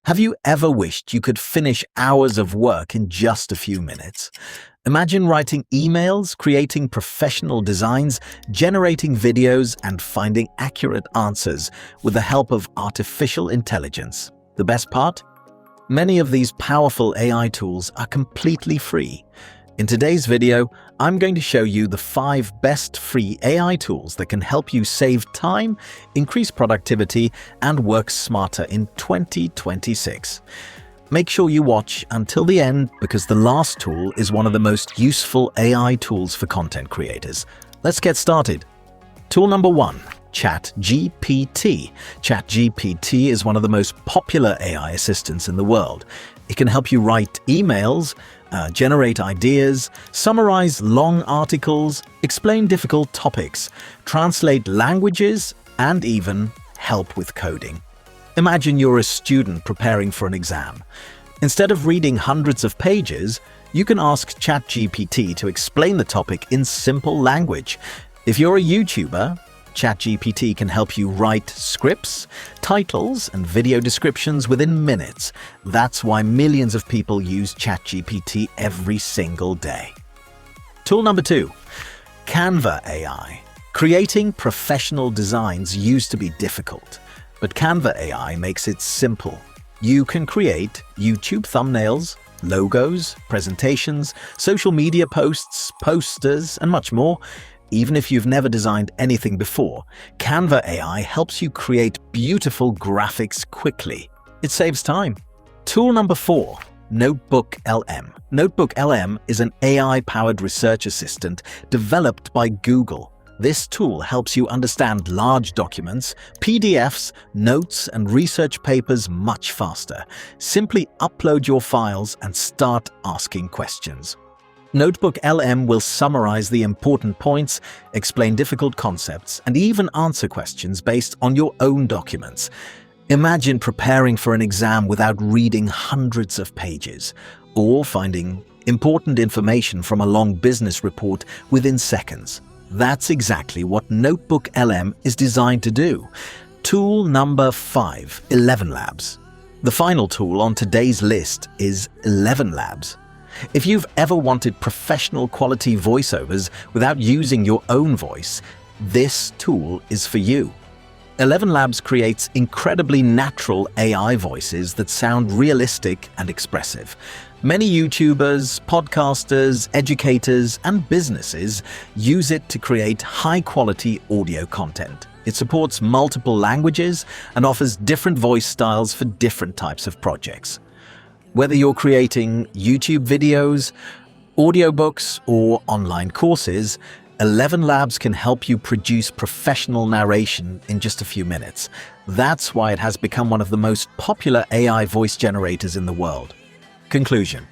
Have you ever wished you could finish hours of work in just a few minutes? Imagine writing emails, creating professional designs, generating videos, and finding accurate answers with the help of artificial intelligence. The best part? Many of these powerful AI tools are completely free. In today's video, I'm going to show you the 5 best free AI tools that can help you save time, increase productivity, and work smarter in 2026. Make sure you watch until the end because the last tool is one of the most useful AI tools for content creators. Let's get started. Tool number 1. ChatGPT. ChatGPT is one of the most popular AI assistants in the world. It can help you write emails, generate ideas, summarize long articles, explain difficult topics, translate languages, and even help with coding. Imagine you're a student preparing for an exam. Instead of reading hundreds of pages, you can ask ChatGPT to explain the topic in simple language. If you're a YouTuber, ChatGPT can help you write scripts, titles, and video descriptions within minutes. That's why millions of people use ChatGPT every single day. Tool number 2. Canva AI. Creating professional designs used to be difficult, but Canva AI makes it simple. You can create YouTube thumbnails, logos, presentations, social media posts, posters, and much more. Even if you've never designed anything before, Canva AI helps you create beautiful graphics quickly. It saves time. Tool number 4. NotebookLM. NotebookLM is an AI-powered research assistant developed by Google. This tool helps you understand large documents, PDFs, notes, and research papers much faster. Simply upload your files and start asking questions. NotebookLM will summarize the important points, explain difficult concepts, and even answer questions based on your own documents. Imagine preparing for an exam without reading hundreds of pages, or finding important information from a long business report within seconds. That's exactly what NotebookLM is designed to do. Tool number 5. ElevenLabs. The final tool on today's list is ElevenLabs. If you've ever wanted professional quality voiceovers without using your own voice, this tool is for you. ElevenLabs creates incredibly natural AI voices that sound realistic and expressive. Many YouTubers, podcasters, educators, and businesses use it to create high-quality audio content. It supports multiple languages and offers different voice styles for different types of projects. Whether you're creating YouTube videos, audiobooks, or online courses, ElevenLabs can help you produce professional narration in just a few minutes. That's why it has become one of the most popular AI voice generators in the world. Conclusion.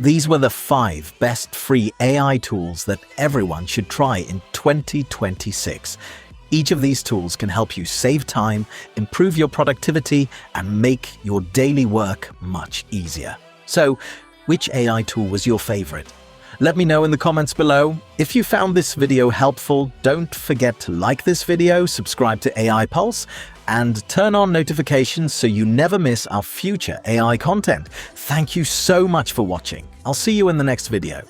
These were the 5 best free AI tools that everyone should try in 2026. Each of these tools can help you save time, improve your productivity, and make your daily work much easier. So, which AI tool was your favorite? Let me know in the comments below. If you found this video helpful, don't forget to like this video, subscribe to AI Pulse, and turn on notifications so you never miss our future AI content. Thank you so much for watching. I'll see you in the next video.